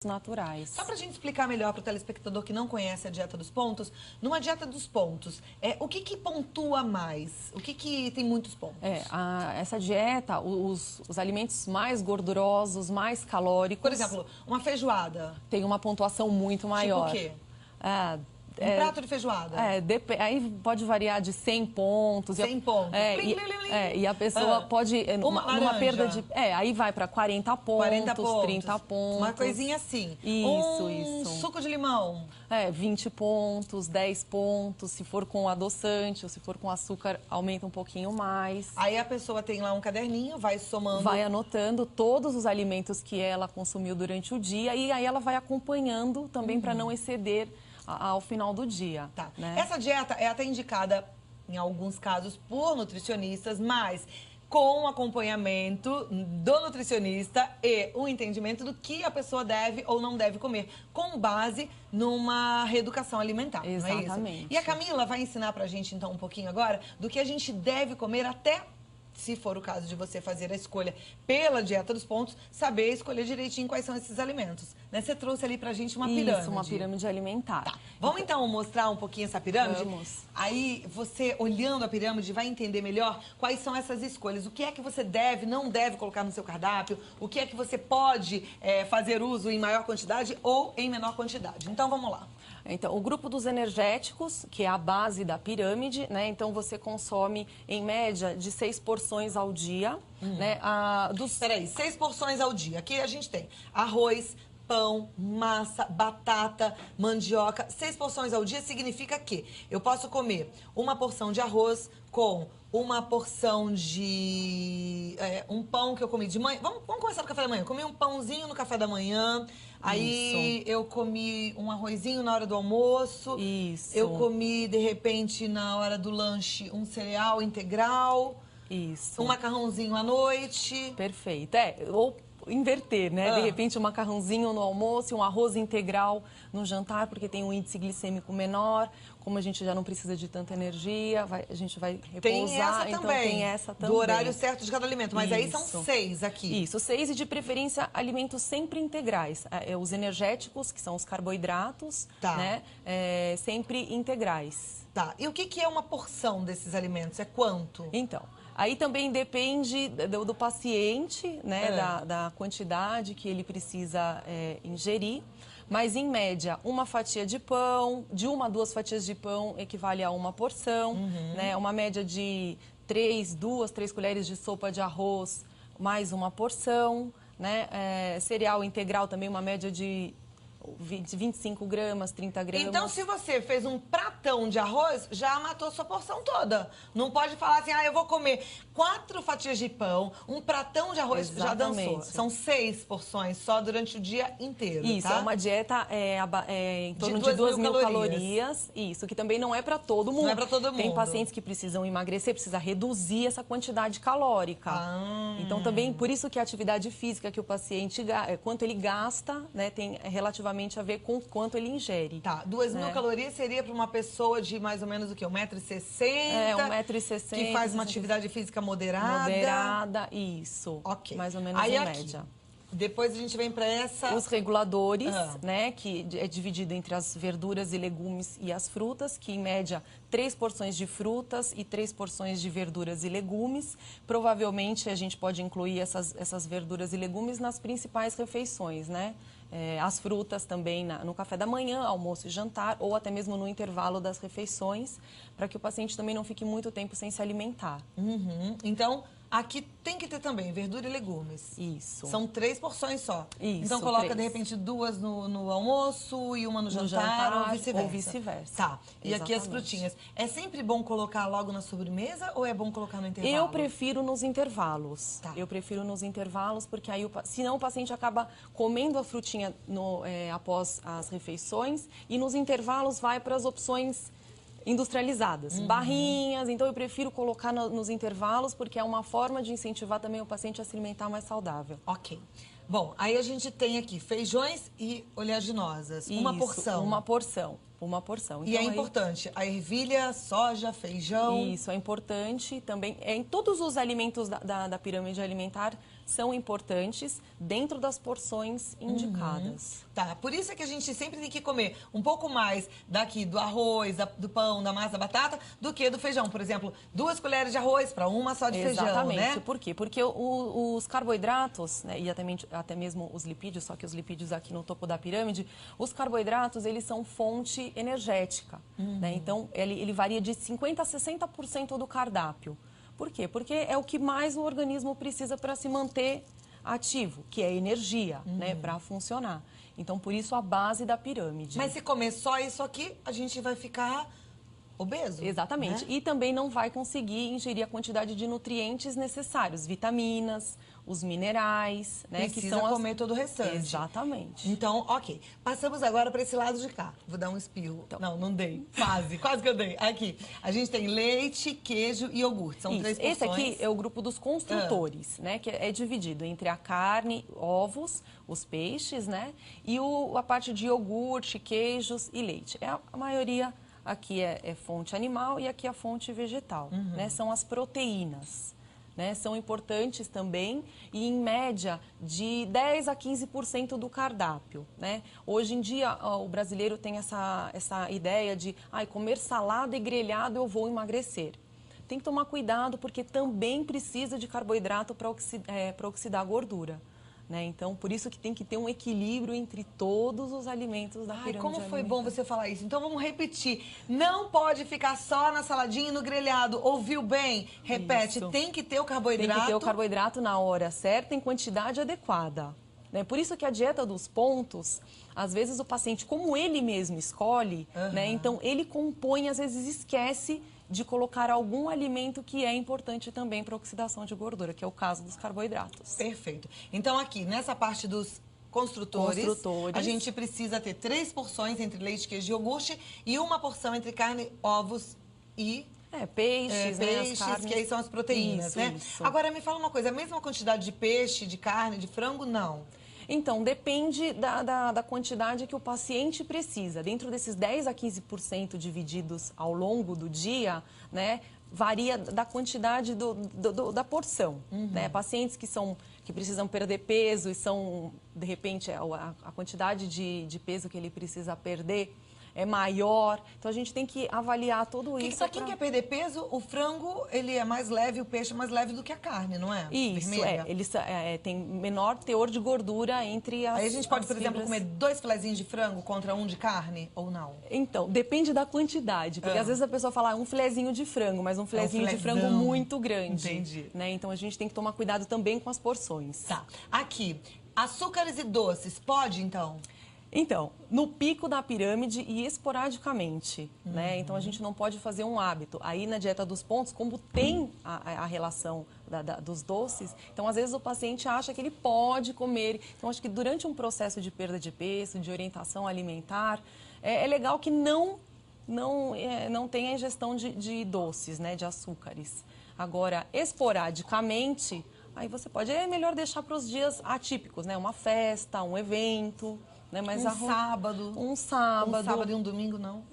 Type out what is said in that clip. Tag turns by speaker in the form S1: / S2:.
S1: naturais.
S2: Só pra gente explicar melhor para o telespectador que não conhece a dieta dos pontos, numa dieta dos pontos, o que que pontua mais? O que que tem muitos pontos?
S1: Essa dieta, os alimentos mais gordurosos, mais calóricos...
S2: Por exemplo, uma feijoada.
S1: Tem uma pontuação muito maior.
S2: Tipo o quê? Um prato de feijoada?
S1: Aí pode variar de 100 pontos.
S2: 100 pontos.
S1: E a pessoa pode...
S2: Uma
S1: perda de... aí vai para 40 pontos,
S2: 40 pontos,
S1: 30 pontos.
S2: Uma coisinha assim.
S1: Isso.
S2: Suco de limão.
S1: 20 pontos, 10 pontos. Se for com adoçante ou se for com açúcar, aumenta um pouquinho mais.
S2: Aí a pessoa tem lá um caderninho, vai somando.
S1: Vai anotando todos os alimentos que ela consumiu durante o dia e aí ela vai acompanhando também para não exceder ao final do dia.
S2: Tá.
S1: Né?
S2: Essa dieta é até indicada, em alguns casos, por nutricionistas, mas com acompanhamento do nutricionista e o entendimento do que a pessoa deve ou não deve comer, com base numa reeducação alimentar.
S1: Exatamente.
S2: Não é isso? E a Camila vai ensinar pra gente, então, um pouquinho agora do que a gente deve comer até... Se for o caso de você fazer a escolha pela dieta dos pontos, saber escolher direitinho quais são esses alimentos. Né? Você trouxe ali pra gente uma pirâmide.
S1: Isso, uma pirâmide alimentar.
S2: Tá. Vamos então mostrar um pouquinho essa pirâmide?
S1: Vamos.
S2: Aí você, olhando a pirâmide, vai entender melhor quais são essas escolhas. O que é que você deve, não deve colocar no seu cardápio. O que é que você pode fazer uso em maior quantidade ou em menor quantidade. Então, vamos lá.
S1: Então, o grupo dos energéticos, que é a base da pirâmide, né? Então, você consome, em média, de 6 porções ao dia, né?
S2: Peraí, 6 porções ao dia. Aqui a gente tem arroz, pão, massa, batata, mandioca. 6 porções ao dia significa que eu posso comer uma porção de arroz com uma porção de... um pão que eu comi de manhã. Vamos começar no café da manhã. Eu comi um pãozinho no café da manhã. Aí eu comi um arrozinho na hora do almoço.
S1: Isso.
S2: Eu comi, de repente, na hora do lanche, um cereal integral.
S1: Isso.
S2: Um macarrãozinho à noite.
S1: Perfeito. Ou inverter, né? De repente, um macarrãozinho no almoço e um arroz integral no jantar, porque tem um índice glicêmico menor. Como a gente já não precisa de tanta energia, a gente vai repousar.
S2: Tem essa
S1: então
S2: também,
S1: tem essa também.
S2: Do horário certo de cada alimento. Mas aí são 6 aqui.
S1: Isso, 6 e de preferência alimentos sempre integrais. Os energéticos, que são os carboidratos, né? Sempre integrais.
S2: Tá. E o que é uma porção desses alimentos? É quanto?
S1: Então, aí também depende do paciente, né? Da quantidade que ele precisa ingerir. Mas, em média, uma fatia de pão, de 1 a 2 fatias de pão equivale a uma porção, né? Uma média de 2, 3 colheres de sopa de arroz, mais uma porção, né? Cereal integral também, uma média de 25 gramas, 30 gramas.
S2: Então, se você fez um pratão de arroz, já matou sua porção toda. Não pode falar assim, eu vou comer 4 fatias de pão, um pratão de arroz, já dançou. São 6 porções só durante o dia inteiro,
S1: Isso,
S2: tá?
S1: é uma dieta em torno de 2.000 calorias. Isso, que também não é para todo mundo.
S2: Não é para todo mundo.
S1: Tem pacientes que precisam emagrecer, precisa reduzir essa quantidade calórica. Então, também, por isso que a atividade física que o paciente, quanto ele gasta, né, tem relativamente a ver com quanto ele ingere.
S2: Tá, 2.000 calorias seria para uma pessoa de mais ou menos o quê? 1,60 m?
S1: 1,60 m.
S2: Que faz uma atividade física moderada.
S1: Moderada, isso.
S2: Ok.
S1: Mais ou menos
S2: aí,
S1: em
S2: aqui,
S1: média.
S2: Depois a gente vem para essa...
S1: Os reguladores, né, que é dividido entre as verduras e legumes e as frutas, que em média 3 porções de frutas e 3 porções de verduras e legumes. Provavelmente a gente pode incluir essas verduras e legumes nas principais refeições, né? As frutas também no café da manhã, almoço e jantar, ou até mesmo no intervalo das refeições, para que o paciente também não fique muito tempo sem se alimentar.
S2: Então, aqui tem que ter também verdura e legumes.
S1: Isso.
S2: São 3 porções só.
S1: Isso,
S2: então, coloca,
S1: 3.
S2: de repente, 2 no almoço e uma no jantar ou vice-versa. Tá. E aqui as frutinhas. É sempre bom colocar logo na sobremesa ou é bom colocar no intervalo?
S1: Eu prefiro nos intervalos.
S2: Tá.
S1: Eu prefiro nos intervalos, porque aí, senão o paciente acaba comendo a frutinha após as refeições e nos intervalos vai para as opções industrializadas, barrinhas. Então, eu prefiro colocar nos intervalos, porque é uma forma de incentivar também o paciente a se alimentar mais saudável.
S2: Ok. Bom, aí a gente tem aqui feijões e oleaginosas. Uma porção.
S1: Uma porção. Uma porção.
S2: Então, e é importante, a ervilha, soja, feijão...
S1: Isso, é importante também. Em todos os alimentos da pirâmide alimentar, são importantes dentro das porções indicadas.
S2: Tá, por isso é que a gente sempre tem que comer um pouco mais daqui do arroz, do pão, da massa, da batata, do que do feijão. Por exemplo, 2 colheres de arroz para uma só de feijão,
S1: Exatamente.
S2: né?
S1: Por quê? Porque os carboidratos, né, e até mesmo os lipídios, só que os lipídios aqui no topo da pirâmide, os carboidratos, eles são fonte energética, né? Então, ele varia de 50% a 60% do cardápio. Por quê? Porque é o que mais o organismo precisa para se manter ativo, que é energia, né, para funcionar. Então, por isso, a base da pirâmide.
S2: Mas se comer só isso aqui, a gente vai ficar obeso.
S1: Exatamente.
S2: Né?
S1: E também não vai conseguir ingerir a quantidade de nutrientes necessários, vitaminas, os minerais, né?
S2: Precisa
S1: que são
S2: comer todo o restante.
S1: Exatamente.
S2: Então, ok. Passamos agora para esse lado de cá. Vou dar um espirro.
S1: Então.
S2: Não dei. Quase que eu dei. Aqui. A gente tem leite, queijo e iogurte. São 3 porções.
S1: Esse aqui é o grupo dos construtores, né? Que é dividido entre a carne, ovos, os peixes, né? E a parte de iogurte, queijos e leite. A maioria aqui é fonte animal e aqui é a fonte vegetal, né? São as proteínas. Né, são importantes também e, em média, de 10% a 15% do cardápio. Né? Hoje em dia, o brasileiro tem essa ideia de comer salada e grelhado eu vou emagrecer. Tem que tomar cuidado porque também precisa de carboidrato para oxidar a gordura. Né? Então, por isso que tem que ter um equilíbrio entre todos os alimentos da pirâmide
S2: como foi
S1: alimentar.
S2: bom você falar isso. Então, vamos repetir. Não pode ficar só na saladinha e no grelhado. Ouviu bem? Repete.
S1: Isso.
S2: Tem que ter o carboidrato.
S1: Tem que ter o carboidrato na hora certa, em quantidade adequada. Né? Por isso que a dieta dos pontos, às vezes o paciente, como ele mesmo escolhe, né? Então ele compõe, às vezes esquece de colocar algum alimento que é importante também para a oxidação de gordura, que é o caso dos carboidratos.
S2: Perfeito. Então, aqui, nessa parte dos construtores, a gente precisa ter 3 porções entre leite, queijo e iogurte e 1 porção entre carne, ovos e...
S1: Peixes, né,
S2: peixes,
S1: as carnes.
S2: que aí são as proteínas,
S1: Isso,
S2: né?
S1: isso.
S2: Agora, me fala uma coisa, a mesma quantidade de peixe, de carne, de frango, não?
S1: Então, depende da quantidade que o paciente precisa. Dentro desses 10% a 15% divididos ao longo do dia, né, varia da quantidade da porção. Né? Pacientes que precisam perder peso e são, de repente, a quantidade de peso que ele precisa perder é maior. Então, a gente tem que avaliar tudo isso.
S2: Para quem quer perder peso, o frango ele é mais leve, o peixe é mais leve do que a carne, não é?
S1: Isso,
S2: vermelha.
S1: Eles têm menor teor de gordura entre as...
S2: Aí a gente pode, por exemplo,
S1: fibras.
S2: comer 2 filezinhos de frango contra 1 de carne ou não?
S1: Então, depende da quantidade. Porque às vezes a pessoa fala um filezinho de frango, mas um filezinho de frango muito grande.
S2: Entendi.
S1: Né? Então, a gente tem que tomar cuidado também com as porções.
S2: Tá. Aqui, açúcares e doces, pode então?
S1: Então, no pico da pirâmide e esporadicamente, né? Então, a gente não pode fazer um hábito. Aí, na dieta dos pontos, como tem a relação dos doces, então, às vezes, o paciente acha que ele pode comer. Então, acho que durante um processo de perda de peso, de orientação alimentar, é legal que não tenha ingestão de doces, né? De açúcares. Agora, esporadicamente, aí você pode... É melhor deixar para os dias atípicos, né? Uma festa, um evento... Né? Mas
S2: Um sábado.
S1: Um sábado.
S2: Um sábado e um domingo, não?